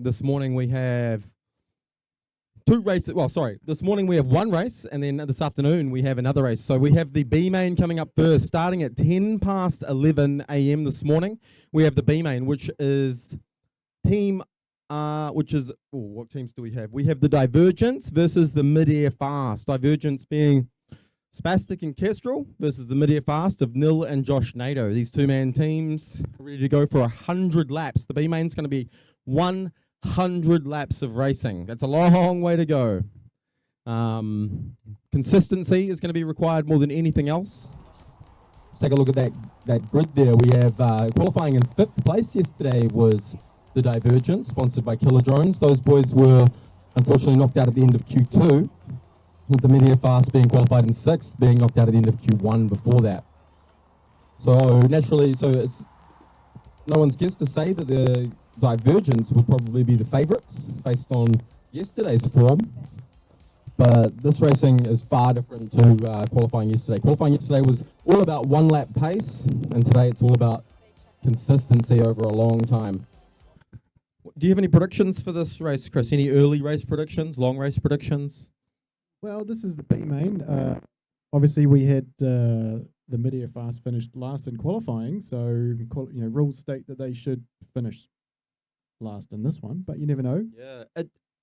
this morning we have two races. Well, sorry, this morning we have one race, and then this afternoon we have another race. So we have the B main coming up first, starting at 10 past 11 a.m. this morning. We have the B main, which is what teams do we have? We have the Divergents versus the Mid-Air Fast. Divergents being Spaztik and Kestrel versus the Mid-Air Fast of Nil and Joshnado. These two-man teams are ready to go for 100 laps. The B main's going to be 100 laps of racing. That's a long way to go. Consistency is going to be required more than anything else. Let's take a look at that grid there. We have qualifying in 5th place yesterday was the Divergents, sponsored by Killer Drones. Those boys were unfortunately knocked out at the end of Q2, with the Mid-Air Fast being qualified in 6th, being knocked out at the end of Q1 before that. So naturally, it's no one's guess to say that the Divergents would probably be the favourites based on yesterday's form. But this racing is far different to qualifying yesterday. Qualifying yesterday was all about one lap pace, and today it's all about consistency over a long time. Do you have any predictions for this race, Chris? Any early race predictions, long race predictions? Well, this is the B main. Obviously, we had the Mid-Air Fast finished last in qualifying, so rules state that they should finish last in this one, but you never know. Yeah,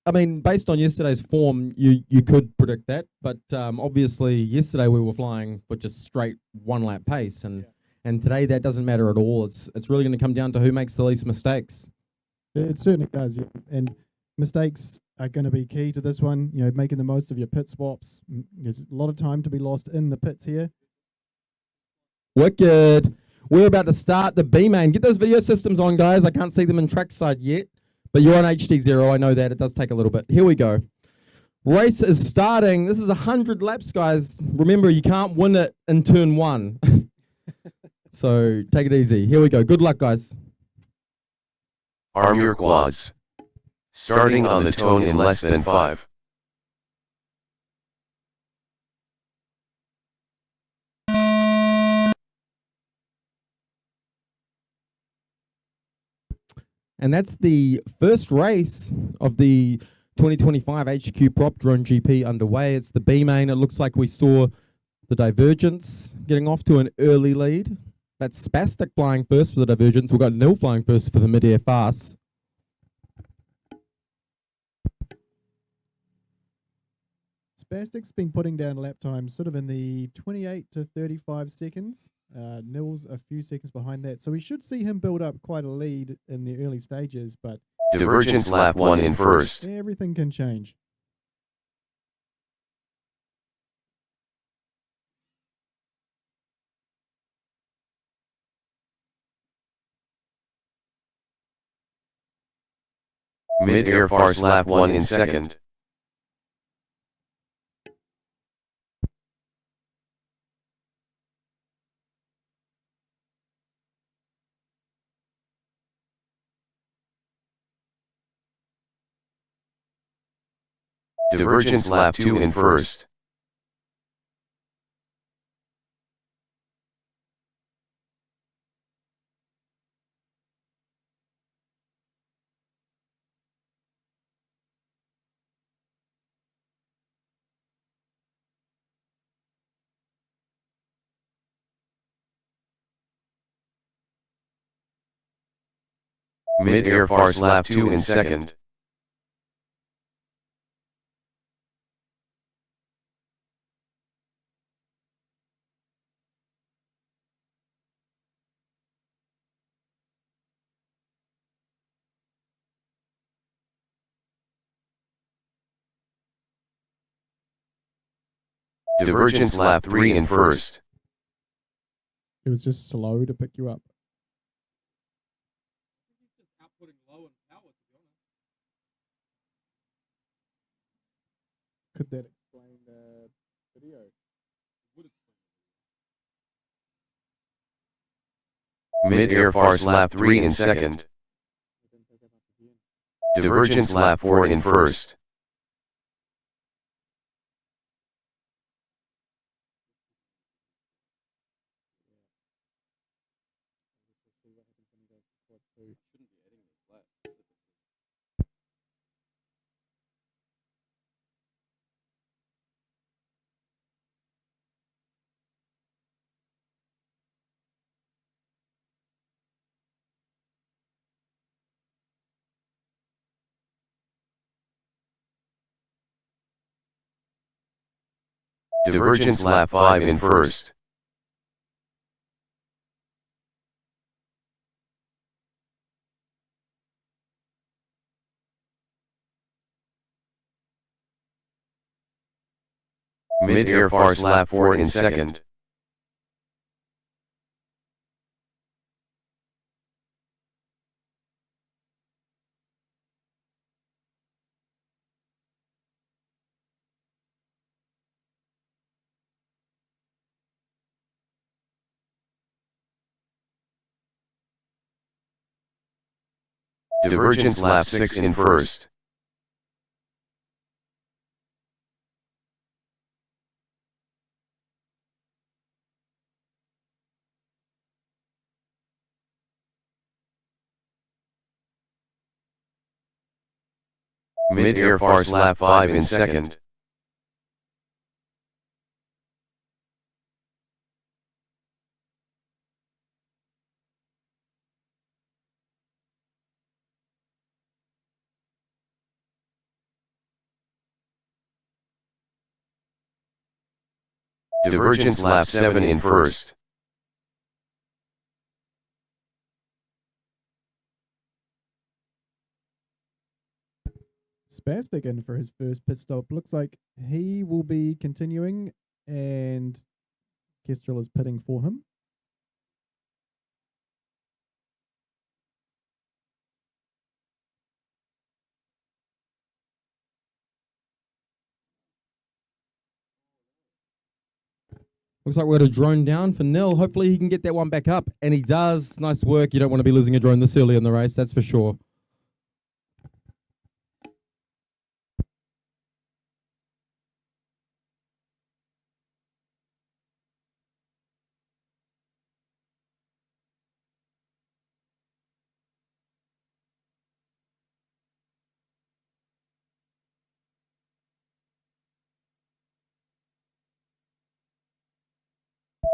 I mean, based on yesterday's form, you could predict that, but obviously yesterday we were flying for just straight one lap pace, and today that doesn't matter at all. It's really going to come down to who makes the least mistakes. It certainly does, yeah. And mistakes are going to be key to this one. Making the most of your pit swaps. There's a lot of time to be lost in the pits here. Wicked. We're about to start the B main. Get those video systems on, guys. I can't see them in trackside yet, but you're on HD0. I know that. It does take a little bit. Here we go. Race is starting. This is 100 laps, guys. Remember, you can't win it in turn 1. So take it easy. Here we go. Good luck, guys. Arm your quads. Starting on the tone in less than 5. And that's the first race of the 2025 HQPROP DRONEGP underway. It's the B main. It looks like we saw the Divergents getting off to an early lead. That's Spaztik flying first for the Divergents. We've got Nil flying first for the Mid-Air Fast. Spaztik's been putting down lap times sort of in the 28 to 35 seconds. Nil's a few seconds behind that. So we should see him build up quite a lead in the early stages, but Divergence lap 1 in first. Everything can change. Mid-Air Farce lap 1 in second. Divergence lap 2 in first. Mid-Air Farce lap 2 in second. Divergence lap 3 in first. It was just slow to pick you up. Could that explain the video? Mid-Air Farce lap 3 in second. Divergence lap 4 in first. Divergents lap 5 in first. Mid-air Farce lap 4 in second. Divergents lap 6 in first. Mid-air Farce lap 5 in second. Divergents lap 7 in first. Spaztik in for his first pit stop. Looks like he will be continuing, and Kestrel is pitting for him. Looks like we're at a drone down for Nil. Hopefully he can get that one back up. And he does. Nice work. You don't want to be losing a drone this early in the race, that's for sure.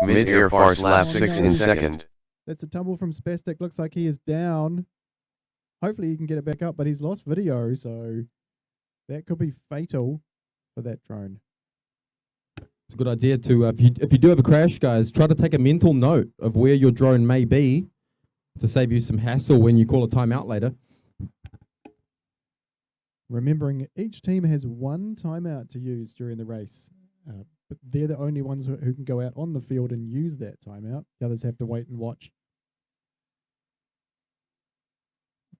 Mid-air Farce lap 6 in second. That's a tumble from Spaztik. Looks like he is down. Hopefully he can get it back up, but he's lost video, so that could be fatal for that drone. It's a good idea to, if you do have a crash, guys, try to take a mental note of where your drone may be to save you some hassle when you call a timeout later. Remembering each team has one timeout to use during the race, but they're the only ones who can go out on the field and use that timeout. The others have to wait and watch.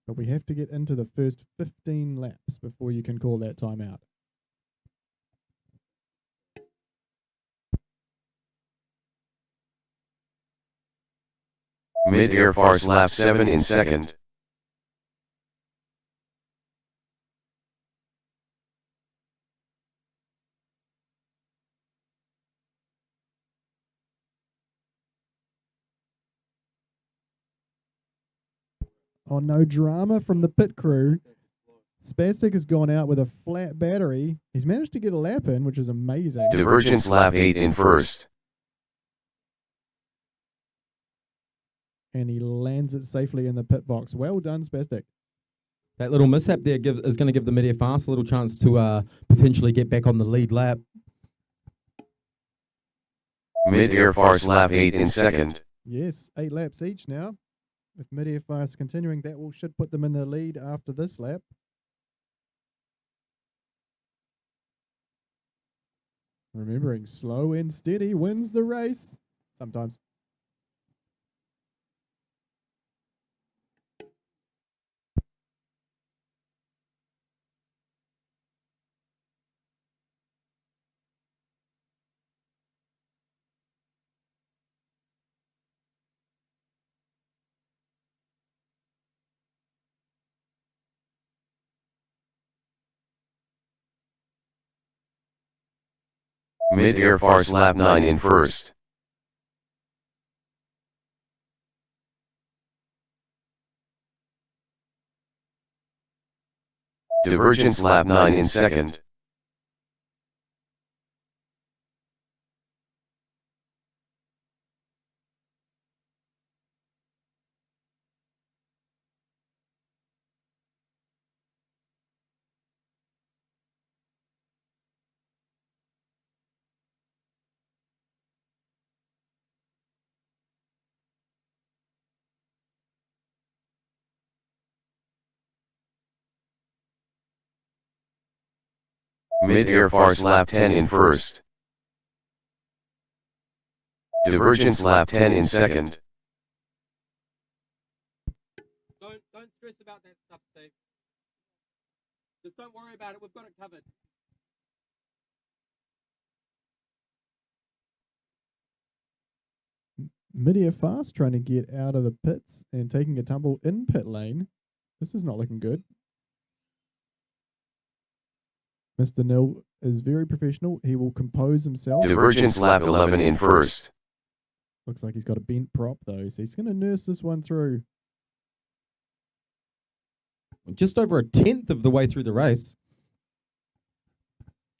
But we have to get into the first 15 laps before you can call that timeout. Mid-air Farce lap 7 in second. Oh, no drama from the pit crew. Spaztik has gone out with a flat battery. He's managed to get a lap in, which is amazing. Divergents lap 8 in first. And he lands it safely in the pit box. Well done, Spaztik. That little mishap there is going to give the mid-air Farce a little chance to potentially get back on the lead lap. Mid-air Farce lap 8 in second. Yes, 8 laps each now. With mid-air Farce continuing, that should put them in the lead after this lap. Remembering, slow and steady wins the race. Sometimes. Mid-air Farce lap 9 in first. Divergents lap 9 in second. Mid-air Farce lap 10 in first. Divergents lap 10 in second. Don't stress about that stuff, Steve. Just don't worry about it. We've got it covered. Mid-air Fast trying to get out of the pits and taking a tumble in pit lane. This is not looking good. Mr. Nil is very professional. He will compose himself. Divergents lap 11 in first. Looks like he's got a bent prop though, so he's going to nurse this one through. Just over a tenth of the way through the race.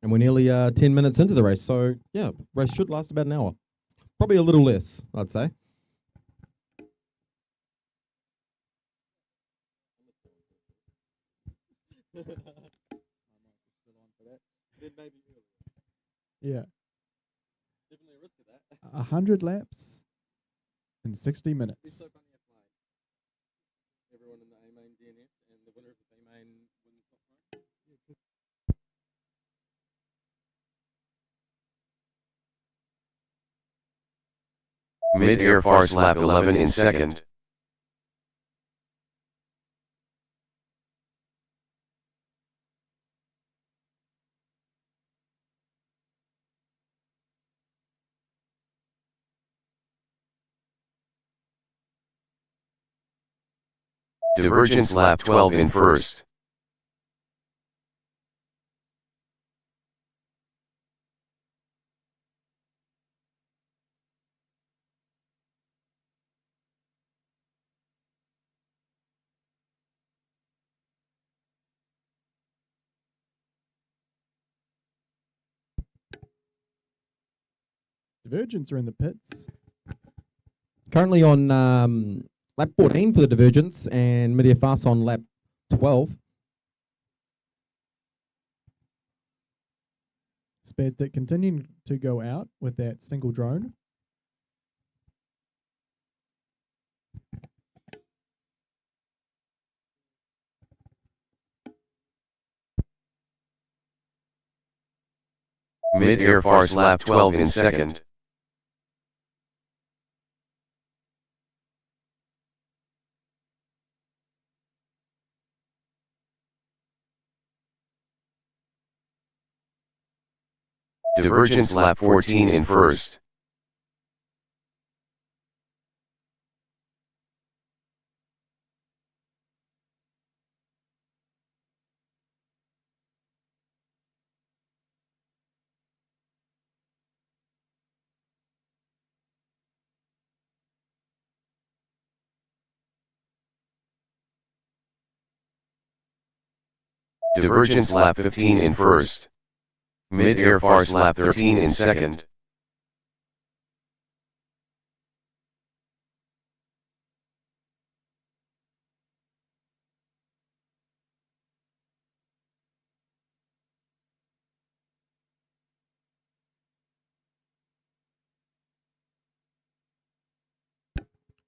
And we're nearly 10 minutes into the race. So, yeah, race should last about an hour. Probably a little less, I'd say. Yeah. 100 laps in 60 minutes. Everyone in the A main DNF and the winner of the B main wins top prize. Mid-air Farce lap 11 in second. Divergents lap 12 in first. Divergents are in the pits. Currently on lap 14 for the Divergents and Mid-air Farce on lap 12. Spaztik continuing to go out with that single drone. Mid-air Farce lap 12 in second. Divergents lap 14 in first. Divergents lap 15 in first. Mid-air Farce lap 13 in second.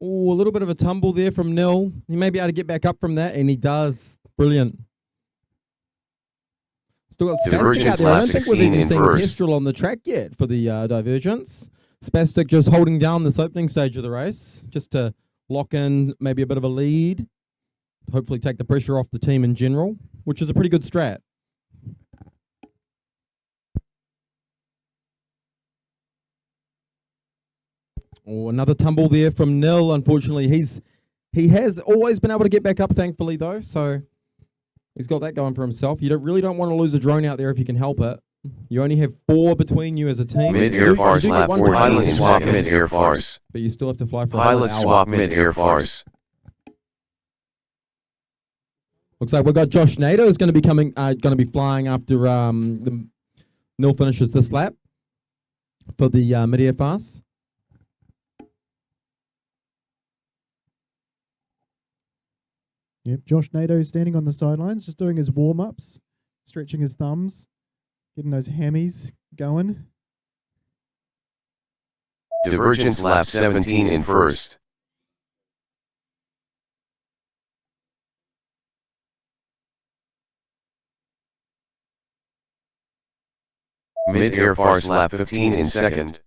Oh, a little bit of a tumble there from Nil. He may be able to get back up from that, and he does. Brilliant. Still got Spaztik out there. I don't think we've even seen Kestrel on the track yet for the Divergents. Spaztik just holding down this opening stage of the race, just to lock in maybe a bit of a lead. Hopefully take the pressure off the team in general, which is a pretty good strat. Oh, another tumble there from Nil. Unfortunately, he has always been able to get back up, thankfully, though. So he's got that going for himself. You really don't want to lose a drone out there if you can help it. You only have 4 between you as a team. Mid-air Farce lap 4. Pilot swap mid-air Farce. But you still have to fly for Pilot swap mid-air Farce. Looks like we've got Joshnado is going to be flying after the Nil finishes this lap for the mid-air Farce. Yep, Joshnado standing on the sidelines, just doing his warm-ups, stretching his thumbs, getting those hammies going. Divergents lap 17 in first. Mid-air farce lap 15 in second.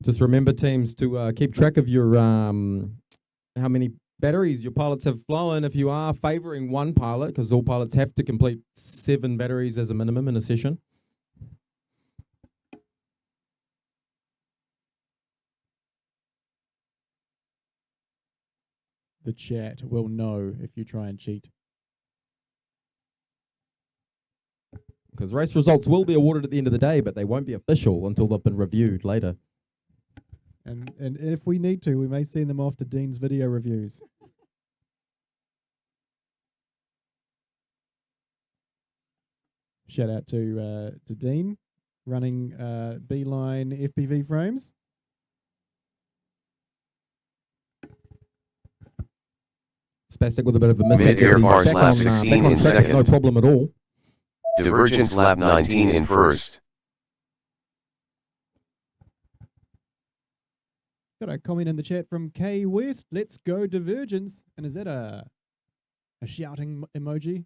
Just remember, teams, to keep track of your how many batteries your pilots have flown. If you are favouring one pilot, because all pilots have to complete 7 batteries as a minimum in a session. The chat will know if you try and cheat. Because race results will be awarded at the end of the day, but they won't be official until they've been reviewed later. And if we need to, we may send them off to Dean's video reviews. Shout out to Dean running Beeline FPV frames. Spaztik with a bit of a mishap. Mid-air farce Back lap on 16 track, in second. no problem at all. Divergents lap 19 in first. Got a comment in the chat from K West. Let's go Divergents. And is that a shouting emoji?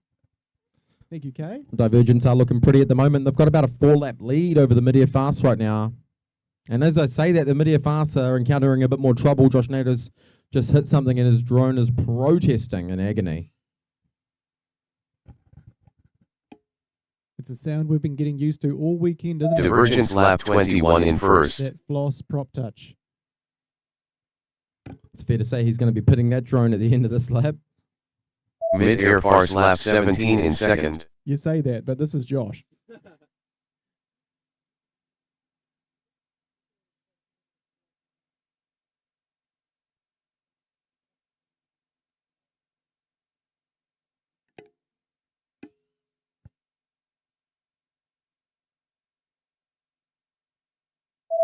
Thank you, Kay. Divergents are looking pretty at the moment. They've got about a 4-lap lead over the mid-air fast right now. And as I say that, the mid-air fast are encountering a bit more trouble. Joshnado's just hit something and his drone is protesting in agony. It's a sound we've been getting used to all weekend, isn't it? Divergents lap 21 in first. That floss prop touch. It's fair to say he's going to be pitting that drone at the end of this lap. Mid-air farce lap 17 in second. You say that, but this is Josh.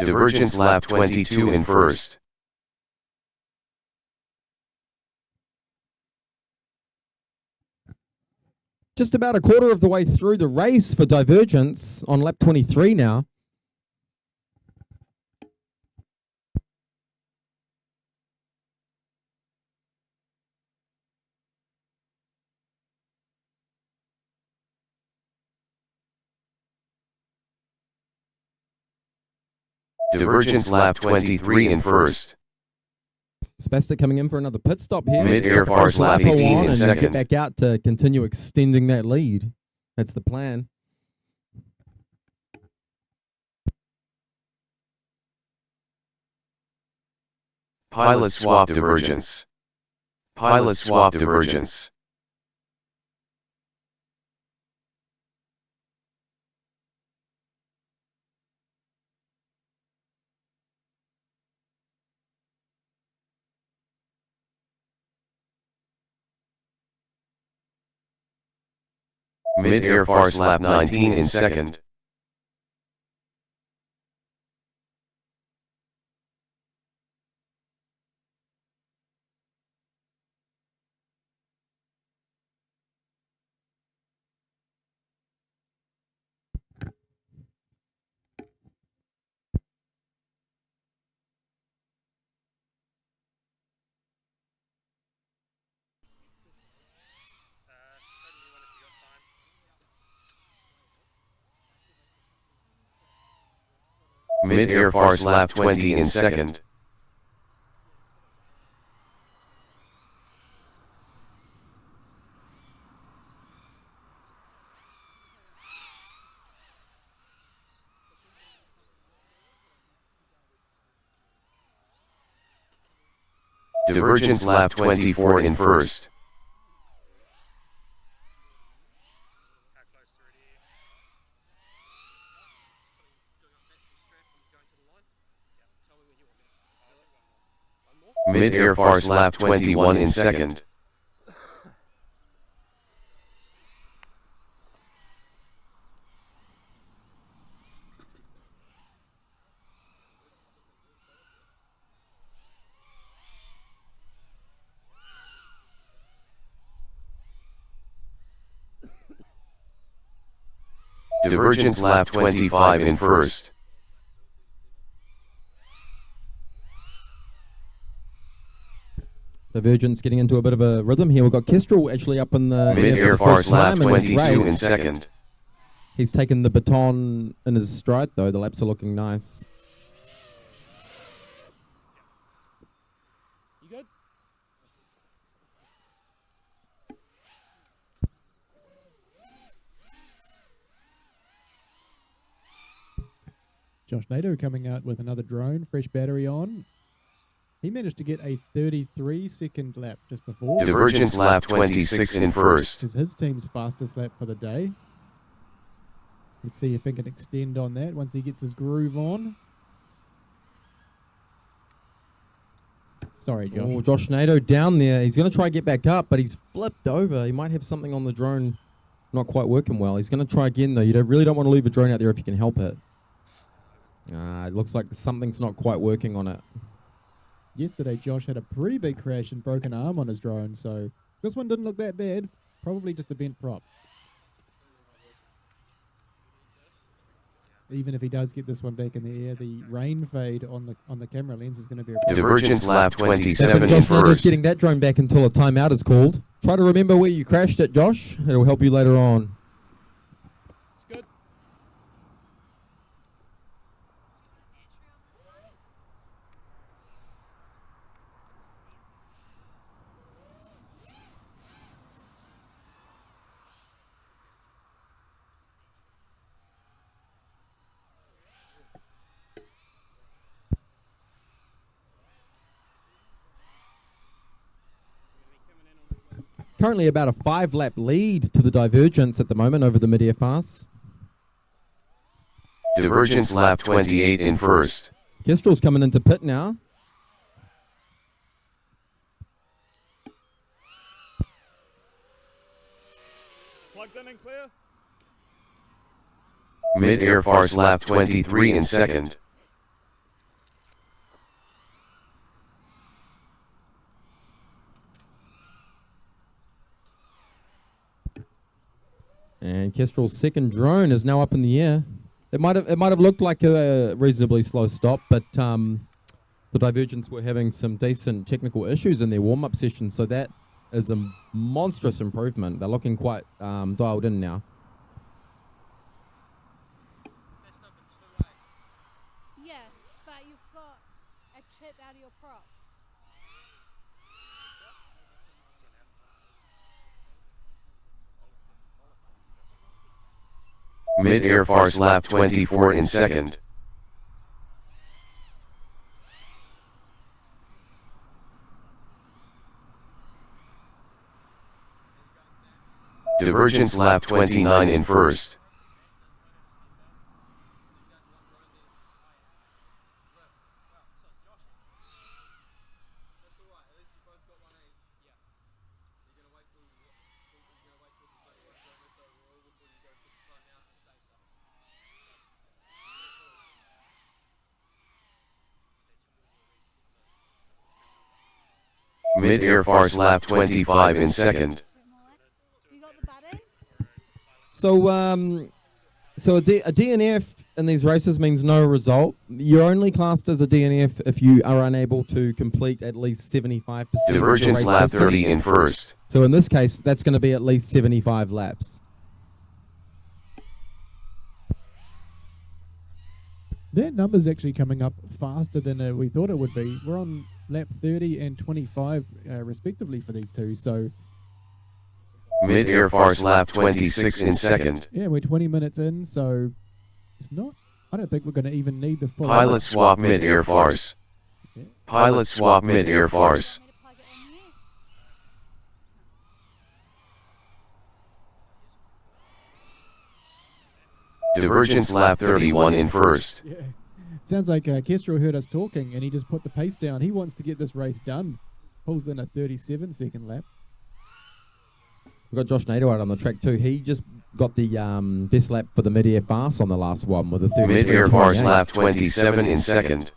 Divergents lap 22 in first. Just about a quarter of the way through the race for Divergents on lap 23 now. Divergents lap 23 in first. Spaztik coming in for another pit stop here. Mid-air farce lap 18 in and second. get back out to continue extending that lead. That's the plan. Pilot swap divergence. Pilot swap divergence. Mid-air farce lap 19 in second. Mid-air farce lap 20 in second. Divergence lap 24 in first. Mid-air farce lap 21 in second. Divergence lap 25 in first. Divergents getting into a bit of a rhythm here. We've got Kestrel actually up in the Mid-air for the first Farce lap time in this 22 in race. second. He's taken the baton in his stride, though. The laps are looking nice. You good? Joshnado coming out with another drone, fresh battery on. He managed to get a 33-second lap just before. Divergents lap 26 in first. Which is his team's fastest lap for the day. Let's see if he can extend on that once he gets his groove on. Sorry, Josh. Oh, Joshnado down there. He's going to try to get back up, but he's flipped over. He might have something on the drone not quite working well. He's going to try again, though. You really don't want to leave a drone out there if you can help it. It looks like something's not quite working on it. Yesterday, Josh had a pretty big crash and broken arm on his drone, so this one didn't look that bad. Probably just a bent prop. Even if he does get this one back in the air, the rain fade on the camera lens is going to be a problem. Divergents lap 27 in Joshnado's first. getting that drone back until a timeout is called. Try to remember where you crashed it, Josh. It'll help you later on. It's good. Currently about a 5-lap lead to the Divergents at the moment over the mid-air Farce. Divergents lap 28 in first. Kestrel's coming into pit now. Plugged in and clear. Mid-air Farce lap 23 in second. And Kestrel's second drone is now up in the air. It might have looked like a reasonably slow stop, but the Divergents were having some decent technical issues in their warm-up session, so that is a monstrous improvement. They're looking quite dialed in now. Yeah, but you've got a chip out of your prop. Mid-air Farce lap 24 in second. Divergents lap 29 in first. Mid-air Farce lap 25 in second. You got the button? So a DNF in these races means no result. You're only classed as a DNF if you are unable to complete at least 75%. Divergents of the race lap distance. 30 in first. So in this case, that's going to be at least 75 laps. That number's actually coming up faster than we thought it would be. We're on lap 30 and 25 respectively for these two, so Mid-air Farce lap 26 in second. yeah, we're 20 minutes in, so it's not, I don't think we're going to even need the full Pilot swap mid-air Farce. Pilot swap mid-air Farce. Need to plug it in you. Divergents lap 31 in first. Yeah. Sounds like Kestrel heard us talking and he just put the pace down. He wants to get this race done. Pulls in a 37-second lap. We've got Joshnado out on the track too. He just got the best lap for the mid-air Farce on the last one with a 33.28. Mid-air Farce lap 27 in second.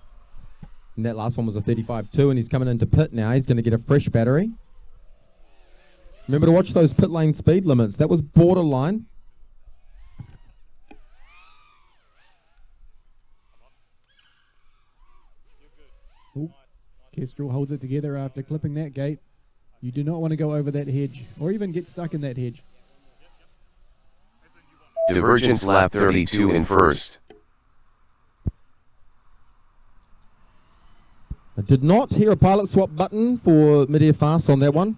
And that last one was a 35.2, and he's coming into pit now. He's going to get a fresh battery. Remember to watch those pit lane speed limits. That was borderline. Kestrel holds it together after clipping that gate. You do not want to go over that hedge or even get stuck in that hedge. Divergents lap 32 in first. I did not hear a pilot swap button for mid-air fast on that one.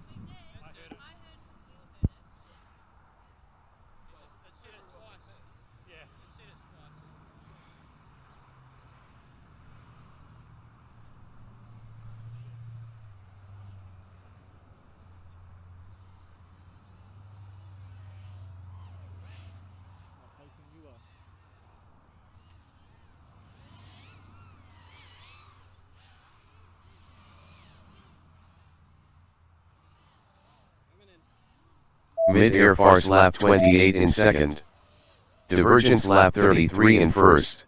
Mid-air Farce lap 28 in second. Divergents lap 33 in first.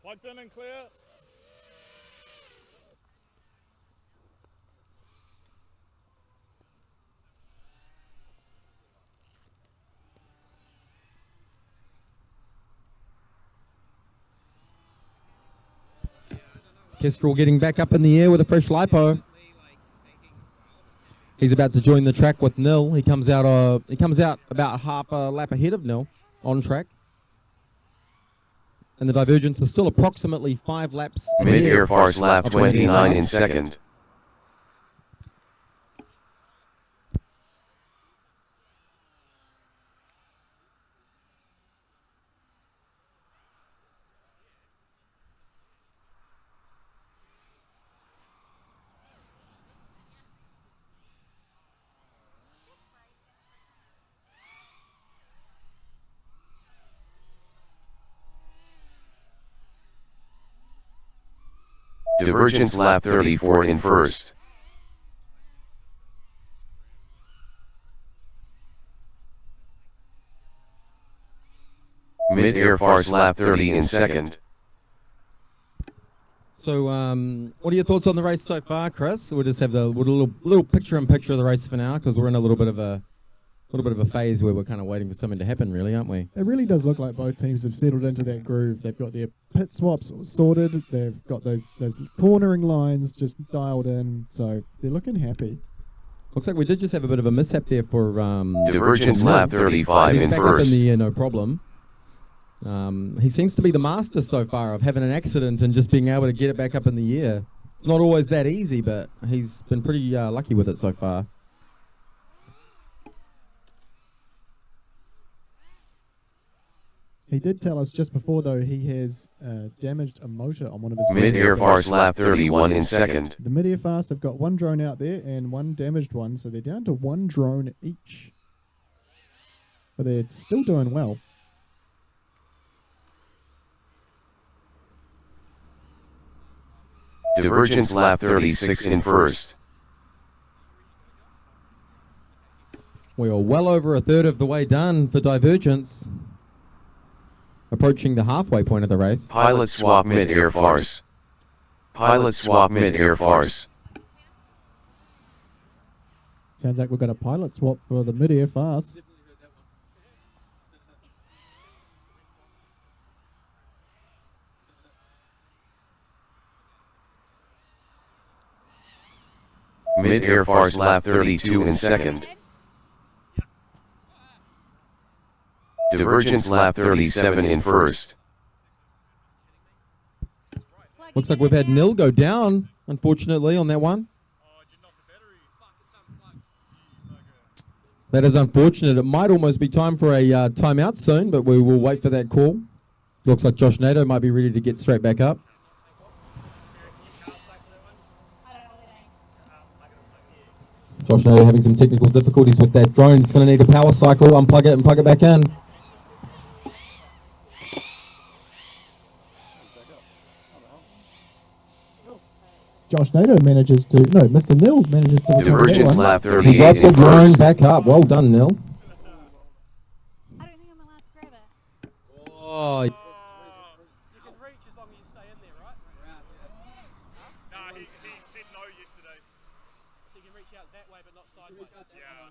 Plugged in and clear. Kestrel getting back up in the air with a fresh lipo. He's about to join the track with Nil. He comes out about half a lap ahead of Nil on track. And the Divergents are still approximately 5 laps ahead. Mid-air Farce lap 29 in second. Divergents lap 34 in first. Mid-air Farce lap 30 in second. So, what are your thoughts on the race so far, Chris? We'll just have the little picture-in-picture of the race for now, because we're in a little bit of a phase where we're kind of waiting for something to happen, really, aren't we? It really does look like both teams have settled into that groove. They've got their pit swaps sorted. They've got those cornering lines just dialed in. So they're looking happy. Looks like we did just have a bit of a mishap there for Divergents lap 35 He's in back first. up in the air, no problem. He seems to be the master so far of having an accident and just being able to get it back up in the air. It's not always that easy, but he's been pretty lucky with it so far. He did tell us just before, though, he has damaged a motor on one of his Mid-air drones. Farce lap 31 in second. The mid-air fast have got one drone out there and one damaged one, so they're down to one drone each. But they're still doing well. Divergents lap 36 in first. We are well over a third of the way done for Divergents. Approaching the halfway point of the race. Pilot swap mid-air Farce. Pilot swap mid-air Farce. Sounds like we've got a pilot swap for the mid-air fast. Mid-air Farce lap 32 in second. Divergents lap 37 in first. Looks like we've had Nil go down, unfortunately, on that one. That is unfortunate. It might almost be time for a timeout soon, but we will wait for that call. Looks like Joshnado might be ready to get straight back up. Joshnado having some technical difficulties with that drone. It's going to need a power cycle, unplug it and plug it back in. Joshnado manages to, no, Mr. Nil manages to. Divergents lap He 38 got the in drone first. back up. Well done, Nil. I don't think I'm allowed to grab it. Oh, You can reach as long as you stay in there, right? Nah, he said no yesterday. So you can reach out that way but not sideways. Yeah.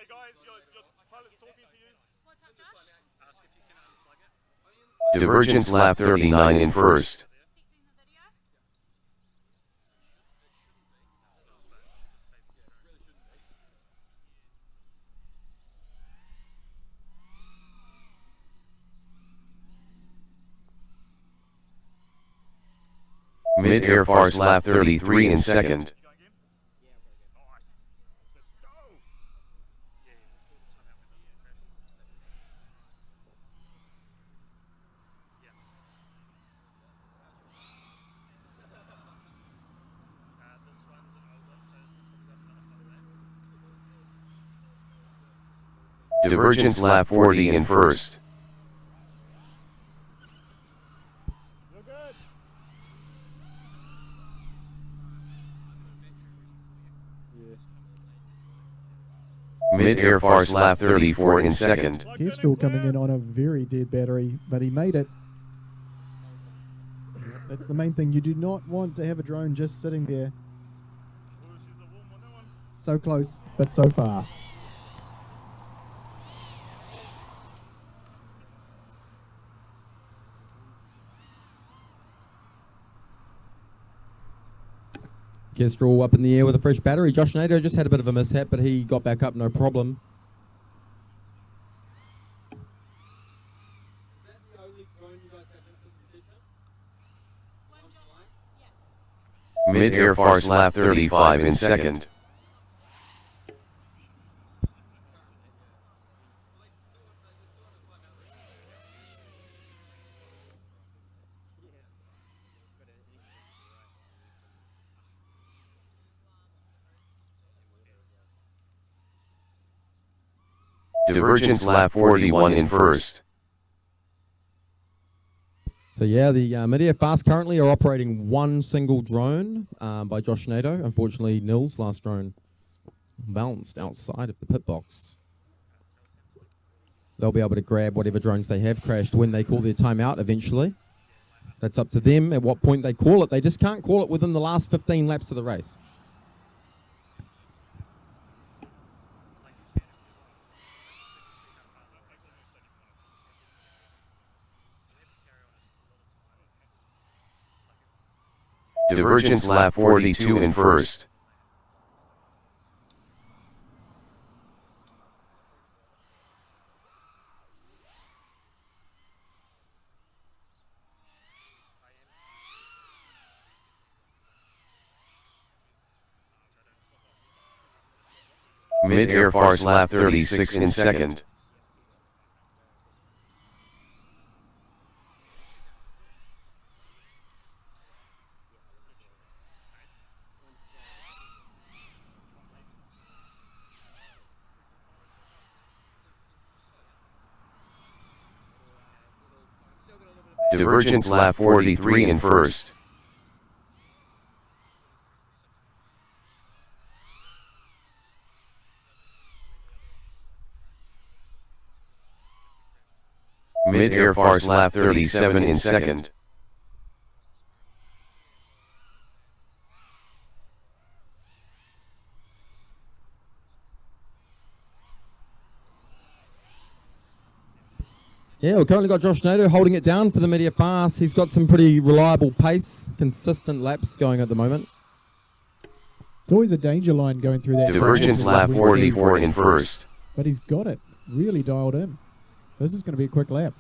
Hey guys, your pilot's talking to you. What's up, Josh? Divergents lap 39 in first. Fixing the video? Mid-air Farce lap 33 in second. Divergents lap 40 in first. You're good. Mid-air Farce lap 34 in second. Kestrel coming in on a very dead battery, but he made it. That's the main thing. You do not want to have a drone just sitting there. So close, but so far. Kestrel up in the air with a fresh battery. Joshnado just had a bit of a mishap, but he got back up, no problem. Mid-air Farce lap 35 in second. Divergents lap 41 in first. So yeah, the mid-air fast currently are operating one single drone by Joshnado. Unfortunately, Nils' last drone bounced outside of the pit box. They'll be able to grab whatever drones they have crashed when they call their timeout eventually. That's up to them at what point they call it. They just can't call it within the last 15 laps of the race. Divergents lap 42 in first. Mid-air Farce lap 36 in second. Divergents lap 43 in first. Mid-air Farce lap 37 in second. Yeah, we've currently got Joshnado holding it down for the mid-air fast. He's got some pretty reliable pace, consistent laps going at the moment. It's always a danger line going through that. Divergents lap 44 in first. But he's got it really dialed in. This is going to be a quick lap.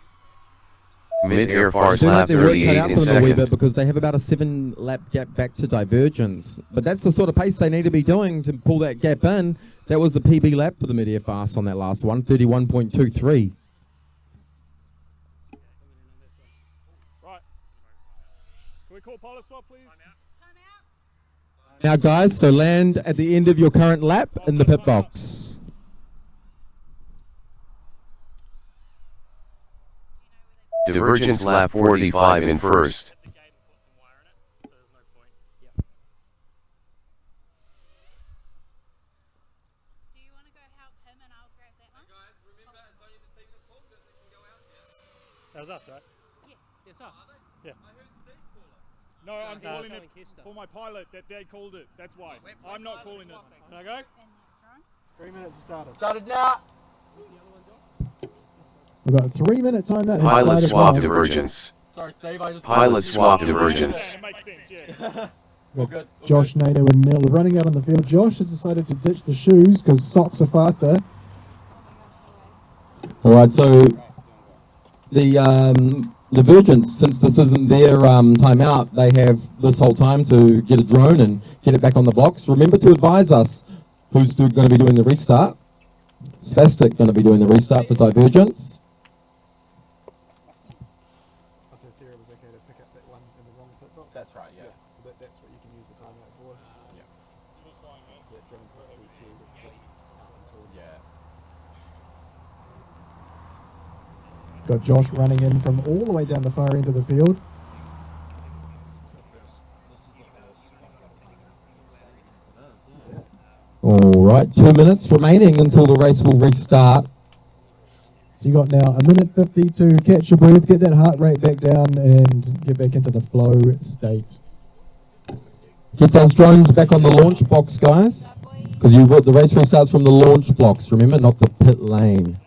Mid-air They Farce do have lap their work cut 38 out in for them a wee bit second. because they have about a 7-lap gap back to Divergents. But that's the sort of pace they need to be doing to pull that gap in. That was the PB lap for the mid-air fast on that last one, 31.23. Right. Can we call pilot swap, please? Now, guys, so land at the end of your current lap in the pit box. Divergents lap 45 in first. The game and put some wire in it, so there's no point. Do you want to go help him and I'll grab that one? Guys, remember it's only the team that pulled it that can go out here. That was us, right? Yeah. It's us. Yeah. I heard Steve call it. No, I'm No, calling it's it only Kester. for my pilot that they called it. That's why. I'm not calling it. Can I go? And that drone. 3 minutes to start us. Started now. We've got a 3-minute timeout. has Pilot started swap now. divergence. Sorry, Steve. I just. Pilot swap divergence. It makes sense, yeah. All good. all good. Joshnado and Neil running out on the field. Josh has decided to ditch the shoes because socks are faster. All right, so the Divergents, since this isn't their timeout, they have this whole time to get a drone and get it back on the blocks. Remember to advise us who's going to be doing the restart. Spaztik going to be doing the restart for Divergents. So Sarah was okay to pick up that one in the wrong pit box? That's right. Yeah. So that's what you can use the timeout for? Yeah. So that drone can't be killed, it's just up until... Yeah. Got Josh running in from all the way down the far end of the field. All right, 2 minutes remaining until the race will restart. So you got now 1:50 to catch your breath, get that heart rate back down, and get back into the flow state. Get those drones back on the launch box, guys, because the race restarts from the launch blocks. Remember, not the pit lane.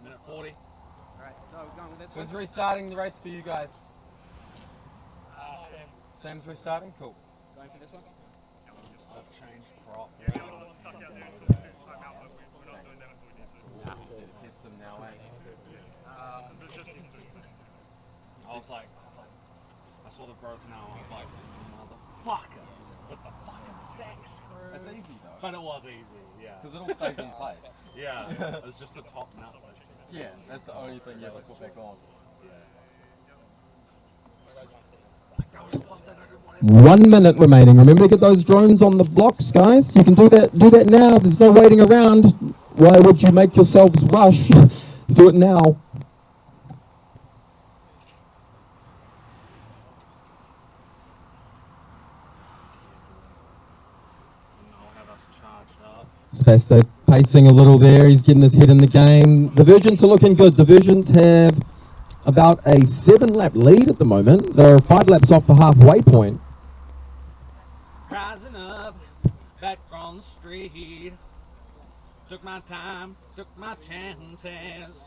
Minute 40. Alright, so we're going with this one. Who's restarting the race for you guys? Sam's restarting? Cool. Going for this one? I've changed prop. Yeah, we're stuck out there until the time out, but we're not doing that until we get to test them now, eh? I was like, I saw the broken arm, I was like, motherfucker, with the fucking stack screw. It's easy though. But it was easy, yeah. Because it all stays in place. Yeah, it was just the top nut. Yeah, that's the only thing you have to put back on. 1 minute remaining. Remember to get those drones on the blocks, guys. You can do that. Do that now. There's no waiting around. Why would you make yourselves rush? Do it now. Spaztik pacing a little there. He's getting his head in the game. Divergents are looking good. Divergents have about a 7-lap lead at the moment. They're 5 laps off the halfway point. Rising up, back from the street. Took my time, took my chances.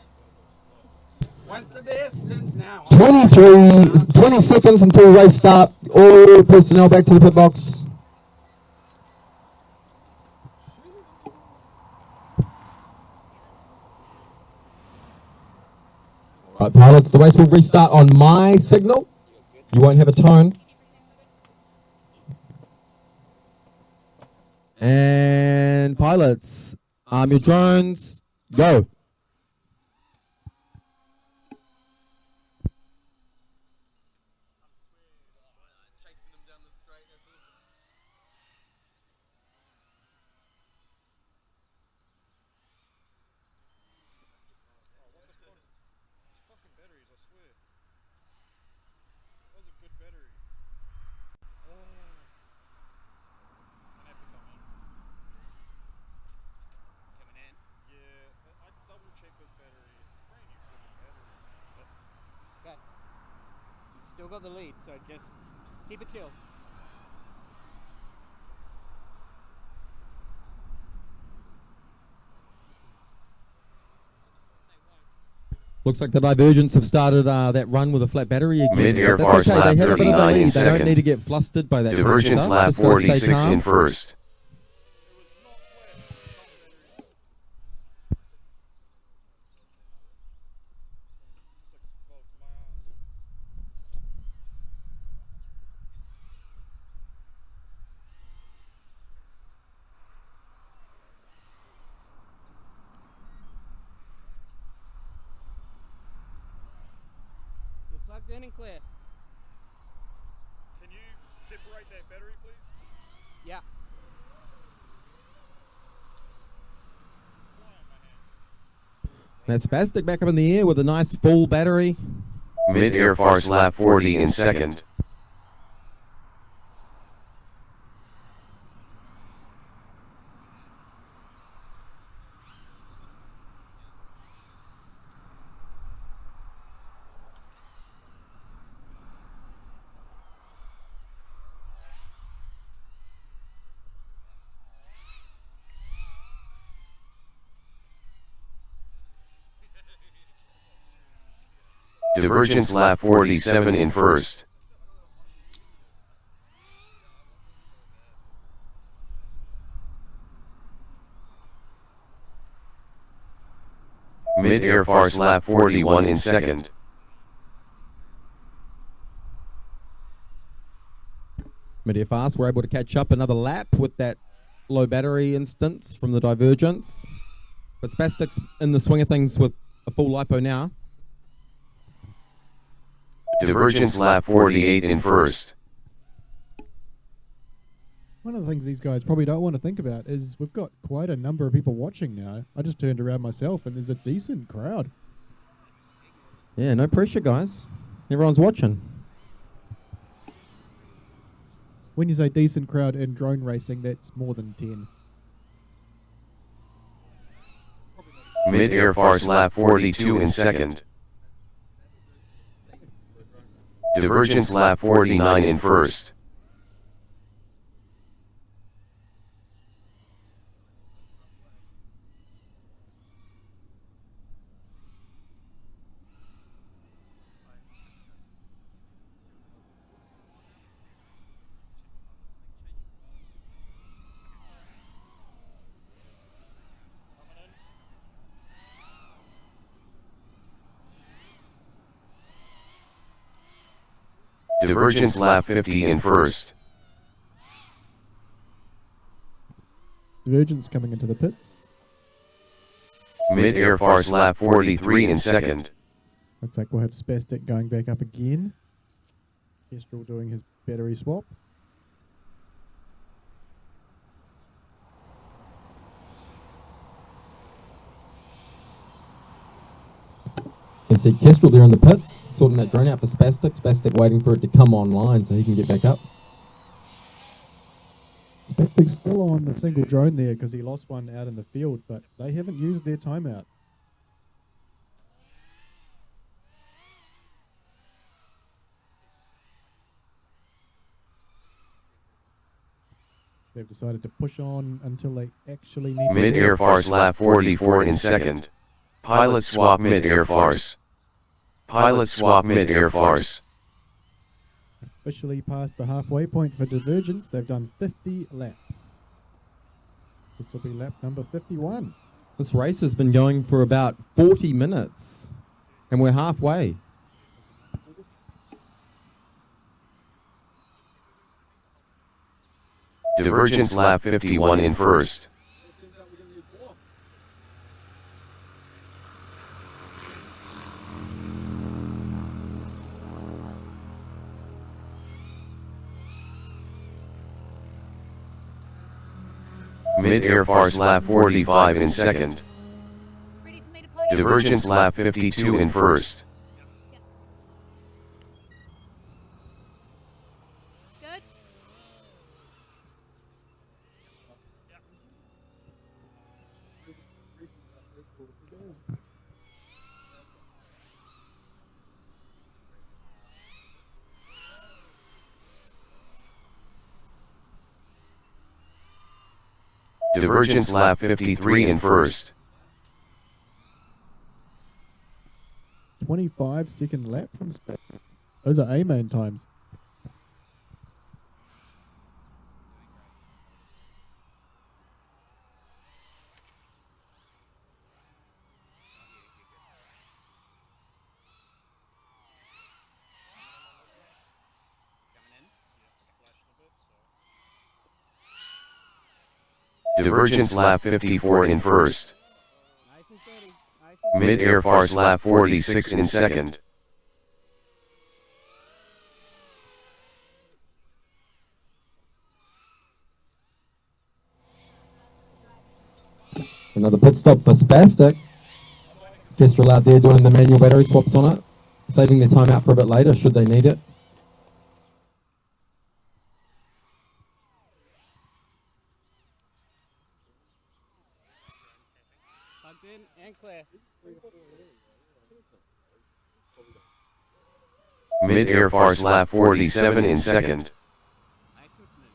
Went the distance now. 20 seconds until race start. All personnel back to the pit box. Right, pilots, the race will restart on my signal. You won't have a tone. And pilots, arm your drones, go. Still got the lead, so just keep it chill. Looks like the Divergents have started that run with a flat battery again. Mid-air But Farce that's okay. lap They had a bit of a 39 in lead. They don't second. need to get flustered by that. Divergence stuff. lap Just gotta stay 46 calm. in first. You're plugged in and clear. Can you separate that battery, please? Yeah. That's Spaztik back up in the air with a nice full battery. Mid-air Farce lap 40 in second. Divergents lap 47 in first. Mid-air Farce lap 41 in second. Mid-air Farce were able to catch up another lap with that low battery instance from the Divergents. But Spaztik's in the swing of things with a full lipo now. Divergents lap 48 in first. One of the things these guys probably don't want to think about is we've got quite a number of people watching now. I just turned around myself and there's a decent crowd. Yeah, no pressure, guys. Everyone's watching. When you say decent crowd in drone racing, that's more than 10. Mid-air Farce lap 42 in second. Divergents lap 49 in first. Divergents lap 50 in first. Divergents coming into the pits. Mid-air Farce lap 43 in second. Looks like we'll have Spaztik going back up again. Kestrel doing his battery swap. You can see Kestrel there in the pits, sorting that drone out for Spaztik. Spaztik waiting for it to come online so he can get back up. Spaztik's still on the single drone there because he lost one out in the field, but they haven't used their timeout. They've decided to push on until they actually need to. Mid-air Farce lap 44 in second. Pilot swap mid-air Farce. Pilot swap mid-air Farce. Officially past the halfway point for Divergents. They've done 50 laps. This will be lap number 51. This race has been going for about 40 minutes, and we're halfway. Divergents lap 51 in first. Mid-air Farce lap 45 in second. Ready for me to pull you? Divergents lap 52 in first. Good. Divergents lap 53 in first. 25-second lap from Spaztik. Those are A-main times. Divergents lap 54 in first. Mid-air Farce lap 46 in second. Another pit stop for Spaztik. Kestrel out there doing the manual battery swaps on it, saving their time out for a bit later should they need it. Plugged in and clear. Mid-air Farce lap 47 in second. Nice and smooth.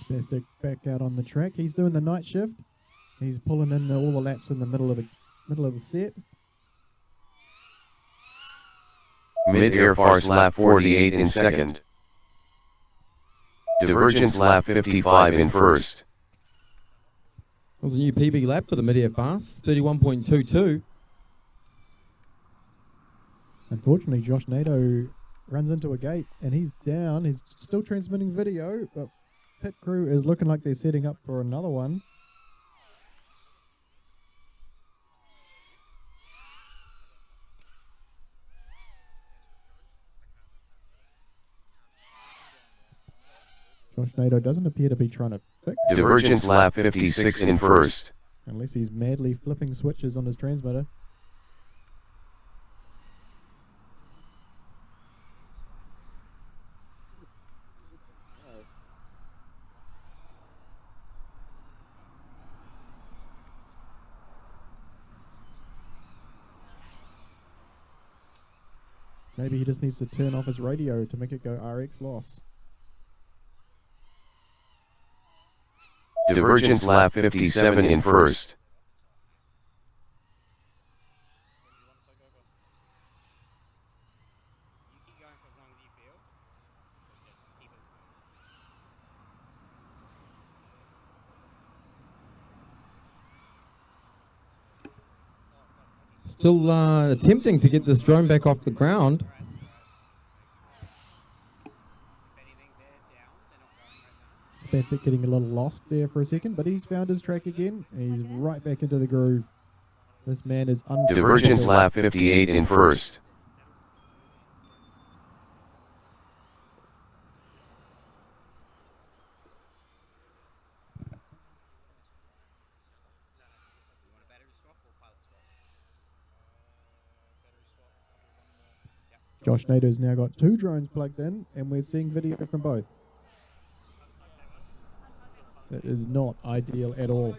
Spaztik back out on the track. He's doing the night shift. He's pulling in all the laps in the middle of the set. Mid-air Farce lap 48 in second. Divergents lap 55 in first. That was a new PB lap for the mid-air Farce, 31.22. Unfortunately, Joshnado runs into a gate and he's down. He's still transmitting video, but pit crew is looking like they're setting up for another one. Joshnado doesn't appear to be trying to fix it, Divergents lap 56 in first. unless he's madly flipping switches on his transmitter. Maybe he just needs to turn off his radio to make it go RX loss. Divergents lap 57 in first. Still attempting to get this drone back off the ground. Spaztik getting a little lost there for a second, but he's found his track again, and he's right back into the groove. This man is Divergents unforgettable. lap 58 in first. Joshnado's now got 2 drones plugged in, and we're seeing video from both. That is not ideal at all.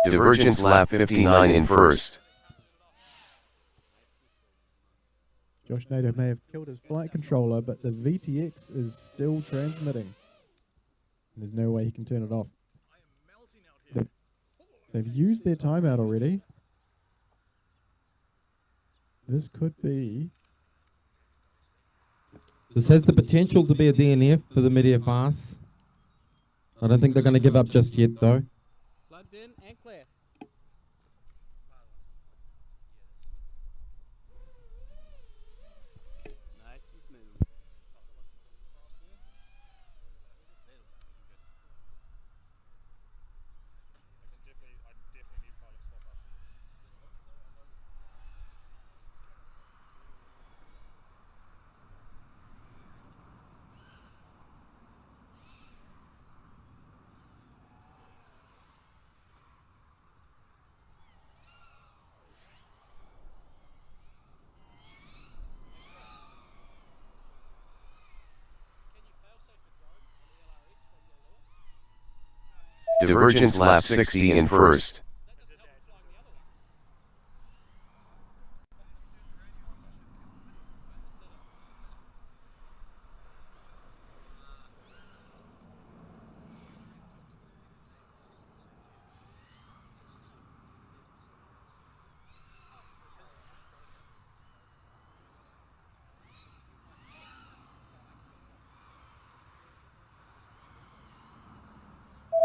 Divergents lap 59 in first. Joshnado may have killed his flight controller, but the VTX is still transmitting. There's no way he can turn it off. They've used their timeout already. This could be... This has the potential to be a DNF for the mid-air Farce. I don't think they're going to give up just yet, though. Plugged in and clear. Nice and smooth. I definitely need pilot swap up. Divergents lap 60 in first.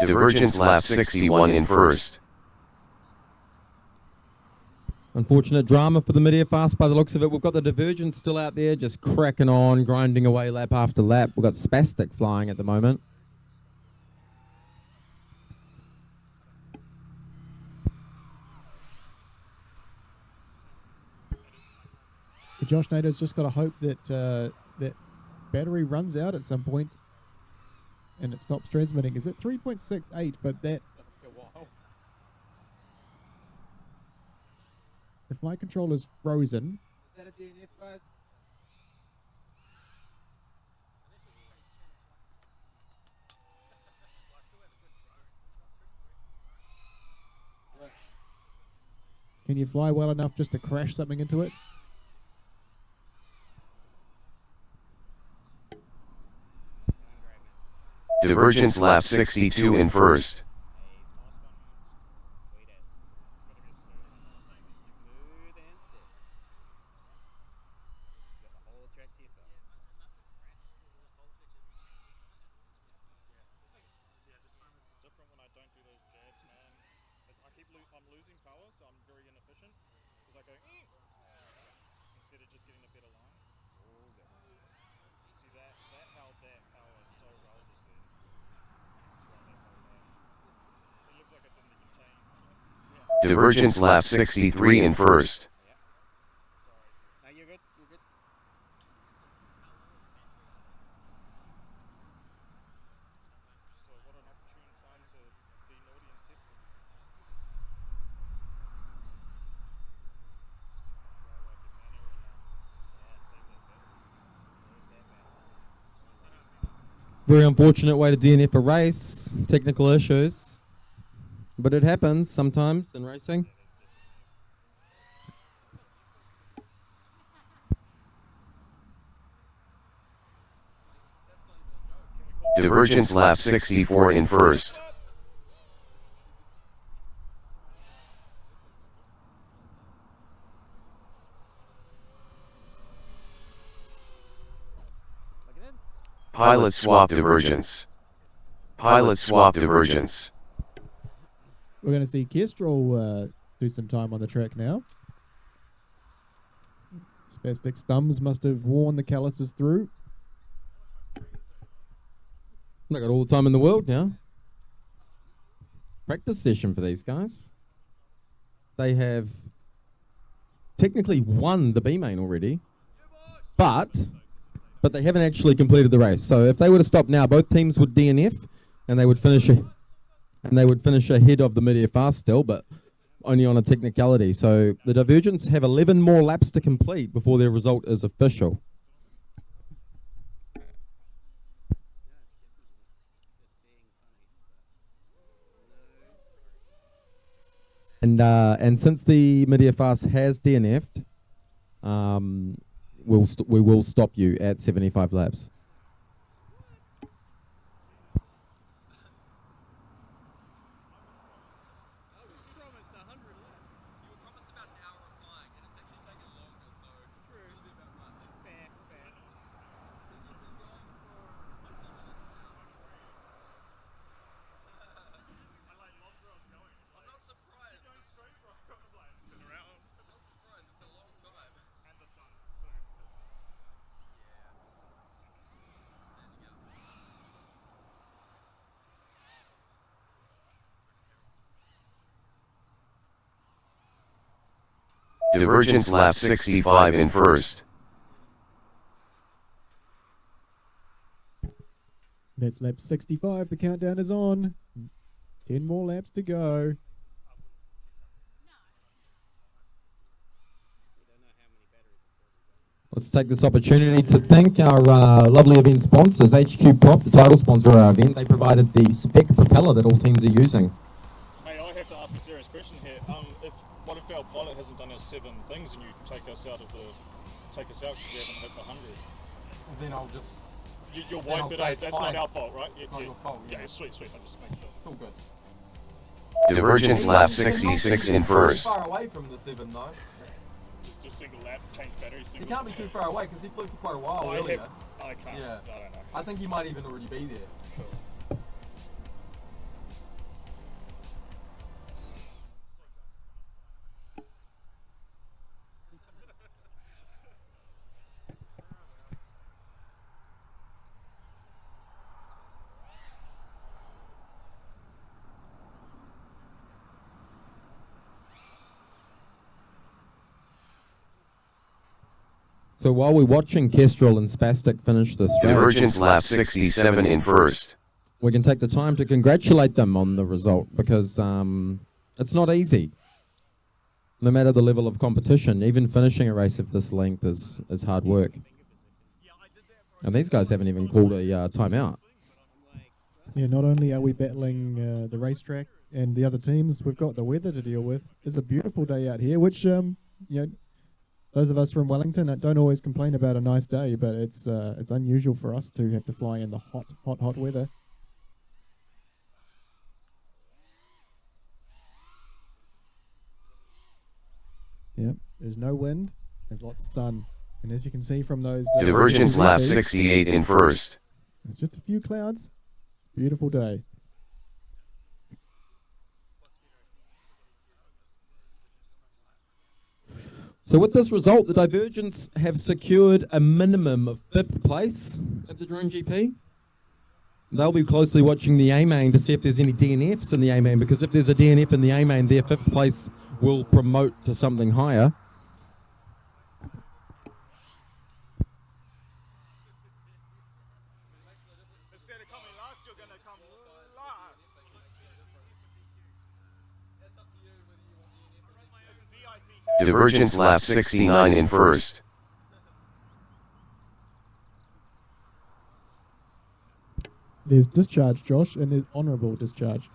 Divergents lap 61 in first. Unfortunate drama for the mid-air Farce by the looks of it. We've got the Divergents still out there, just cracking on, grinding away lap after lap. We've got Spaztik flying at the moment. Joshnado's just got to hope that that battery runs out at some point and it stops transmitting. Is it 3.68? But that the flight controller's frozen. Is that a DNF, guys? Can you fly well enough just to crash something into it? Divergents lap 62 in first. Different when I don't do those jabs, man. I'm losing power, so I'm very inefficient. Because I go, instead of just getting a better line. See that held that power so well just then. It looks like it didn't even change. Divergents lap 63 in first. No, you're good. You're good. So what an opportune time to be naughty and test it. Very unfortunate way to DNF a race. Technical issues. But it happens sometimes in racing. Divergents lap 64 in first. Pilot swap divergence. Pilot swap divergence. We're going to see Kestrel do some time on the track now. Spaztik's thumbs must have worn the calluses through. They got all the time in the world now. Practice session for these guys. They have technically won the B main already, but they haven't actually completed the race. So if they were to stop now, both teams would DNF, and they would finish ahead of the mid-air fast still, but only on a technicality. So the Divergents have 11 more laps to complete before their result is official. And since the mid-air fast has DNF'd, we will stop you at 75 laps. Divergence lap 65 in first. That's lap 65. The countdown is on. 10 more laps to go. Let's take this opportunity to thank our lovely event sponsors, HQPROP, the title sponsor of our event. They provided the spec propeller that all teams are using. Hey, I have to ask a serious question here. What if our pilot hasn't done our 7 things and you take us out because we haven't hit the 100? Then I'll just... You're Then I'll white, but say it's that's fine. not our fault, right? It's not your fault, yeah. Yeah, sweet. I'm just making sure. It's all good. Divergence lap 66 in first. Far away from the 7 though. Just do a single lap, change battery, He single can't be too far away because he flew for quite a while earlier. I can't. Yeah. I don't know. I think he might even already be there. Cool. So while we're watching Kestrel and Spaztik finish this race, Divergence lap 67 in first. we can take the time to congratulate them on the result, because it's not easy. No matter the level of competition, even finishing a race of this length is hard work. And these guys haven't even called a timeout. Yeah, not only are we battling the racetrack and the other teams, we've got the weather to deal with. It's a beautiful day out here, which, those of us from Wellington don't always complain about a nice day, but it's unusual for us to have to fly in the hot weather. Yep. There's no wind. There's lots of sun. And as you can see from those... Divergents beautiful lap views, 68 in first. there's just a few clouds. Beautiful day. So with this result, the Divergents have secured a minimum of 5th place at the DRONEGP. They'll be closely watching the A-main to see if there's any DNFs in the A-main, because if there's a DNF in the A-main, their 5th place will promote to something higher. Instead of coming last, you're going to come last. Divergents lap 69 in first. There's discharge, Josh, and there's honourable discharge.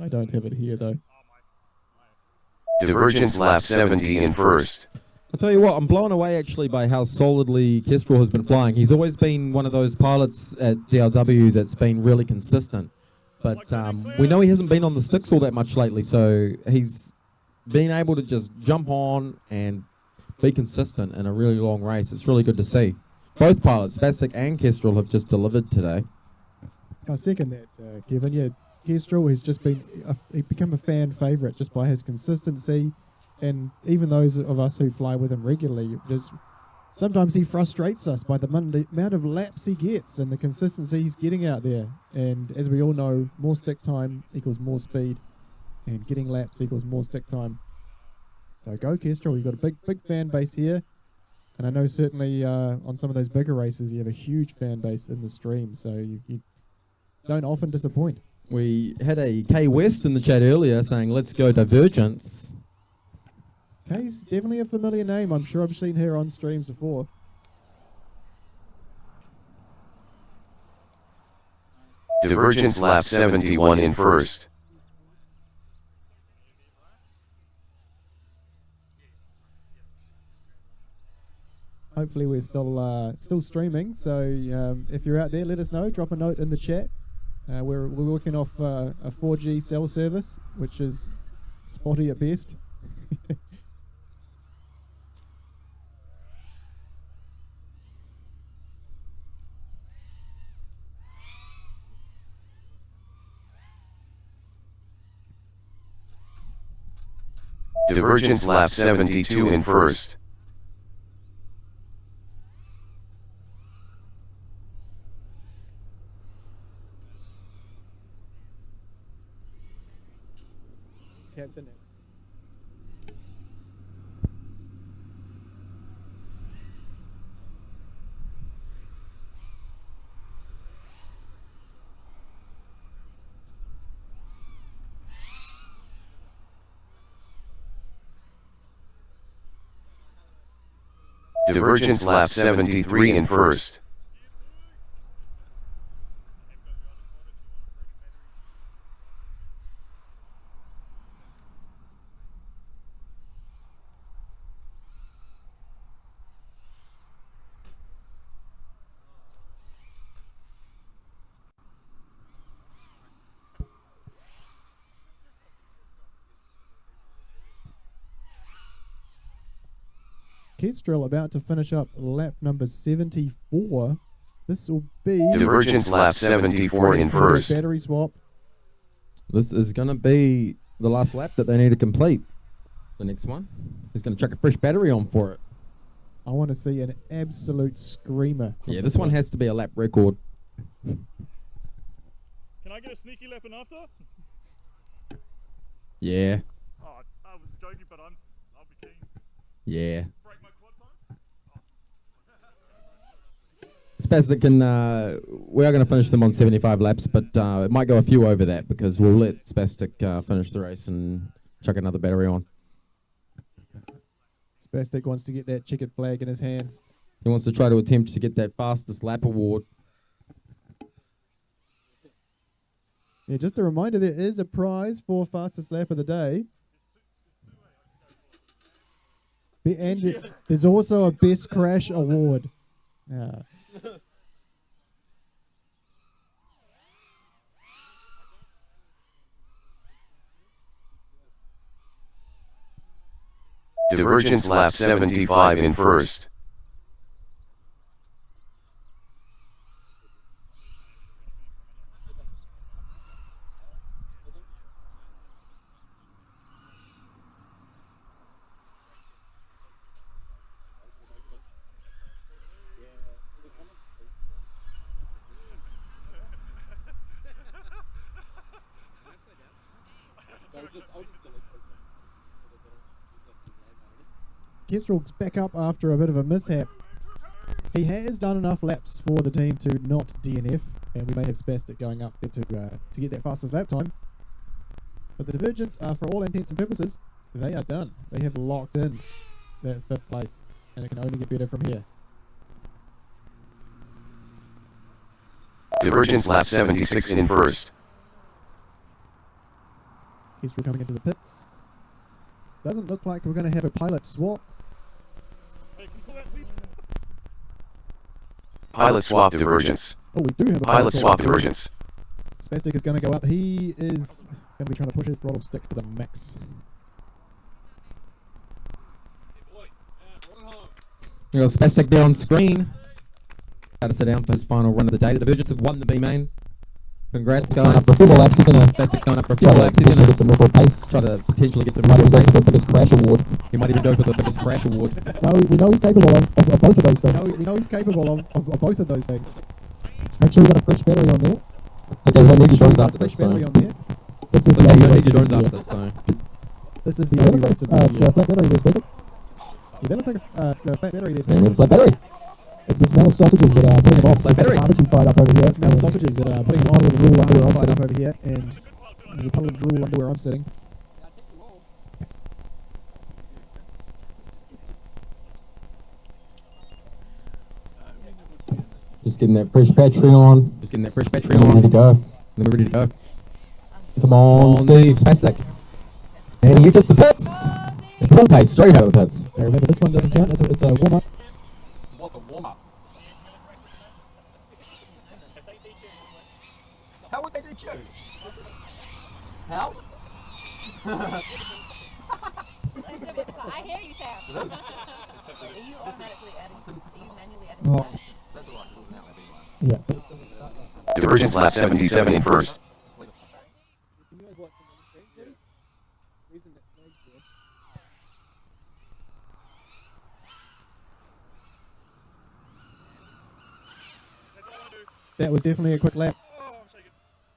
I don't have it here, though. Divergents lap 70 in first. I'll tell you what, I'm blown away actually by how solidly Kestrel has been flying. He's always been one of those pilots at DRW that's been really consistent. But we know he hasn't been on the sticks all that much lately, so he's been able to just jump on and be consistent in a really long race. It's really good to see. Both pilots, Spaztik and Kestrel, have just delivered today. I second that, Kevin. Yeah, Kestrel has just been he's become a fan favourite just by his consistency, and even those of us who fly with him regularly, just sometimes he frustrates us by the amount of laps he gets and the consistency he's getting out there. And as we all know, more stick time equals more speed, and getting laps equals more stick time. So go Kestrel, you've got a big fan base here, and I know certainly on some of those bigger races you have a huge fan base in the stream, so you don't often disappoint. We had a K West in the chat earlier saying, let's go Divergents. Kay's definitely a familiar name. I'm sure I've seen her on streams before. Divergents lap 71 in first. Hopefully we're still streaming, so if you're out there, let us know. Drop a note in the chat. We're working off a 4G cell service, which is spotty at best. Divergents lap 72 in first. Captain. Divergents lap 73 in first. Kestrel about to finish up lap number 74. This will be Divergents lap 74 in first. battery swap. This is going to be the last lap that they need to complete. The next one. He's going to chuck a fresh battery on for it. I want to see an absolute screamer. Yeah, this one has to be a lap record. Can I get a sneaky lap in after? Yeah. Oh, I was joking, but I'll be keen. Yeah. Break my quad time? Spaztik can, we are going to finish them on 75 laps, but it might go a few over that because we'll let Spaztik finish the race and chuck another battery on. Spaztik wants to get that checkered flag in his hands. He wants to try to attempt to get that fastest lap award. Yeah, just a reminder, there is a prize for fastest lap of the day. And there's also a best crash award. Yeah. Divergents lap 75 in first. Kestrel's back up after a bit of a mishap. He has done enough laps for the team to not DNF, and we may have Spaztik going up there to get that fastest lap time. But the Divergents are, for all intents and purposes, they are done. They have locked in that 5th place, and it can only get better from here. Divergents lap 76 in first. Kestrel coming into the pits. Doesn't look like we're going to have a pilot swap. Pilot swap Divergents. Oh, we do have a Pilot swap Divergents. Spaztik is going to go up. He is going to be trying to push his throttle stick to the max. You got Spaztik there on screen. Got to sit down for his final run of the day. The Divergents have won the B main. Congrats, guys. For a few more laps, he's gonna Spaztik's going up for a few more laps. He's potentially going get some record pace. to try to potentially get some Might even record go for the pace. biggest crash award. He might even go for the biggest crash award. No, we know he's capable of both of those things. We know he's capable of both of those things. Make sure we got a fresh battery on there. Okay, we don't need your drones after Fresh this, so. battery on there. This is Yeah, you don't need your the drones after this, so. This is the only race of the year. flat battery there's better. You better take a fat battery there. And we have flat battery. It's the smell of sausages that are putting him off. Flat battery. Barbecue fight up over here. Smell of sausages that are putting on with the rule underwear I'm sitting up over here, and there's a puddle of drool under where I'm sitting. Just getting that fresh battery on. Just getting that fresh battery And we're on. ready to go. Then we're ready to go. Come on, Steve. Spaztik. And he gets the pits. And full pace, straight out of the pits. So remember, this one doesn't count. It's a warm-up. What's a warm-up? How would they DQ? How? I hear you, Sam. Are you automatically adding? Are you manually adding? Oh. That's alright, it doesn't matter. Yeah. Divergents lap 77 in first. That was definitely a quick lap.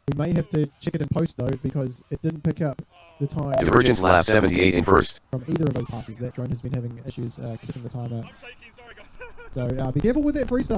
We may have to check it in post though, because it didn't pick up the time Divergents lap 78 in first. from either of those passes. That drone has been having issues keeping the time out. I'm shaking, sorry guys. So be careful with that freestyle.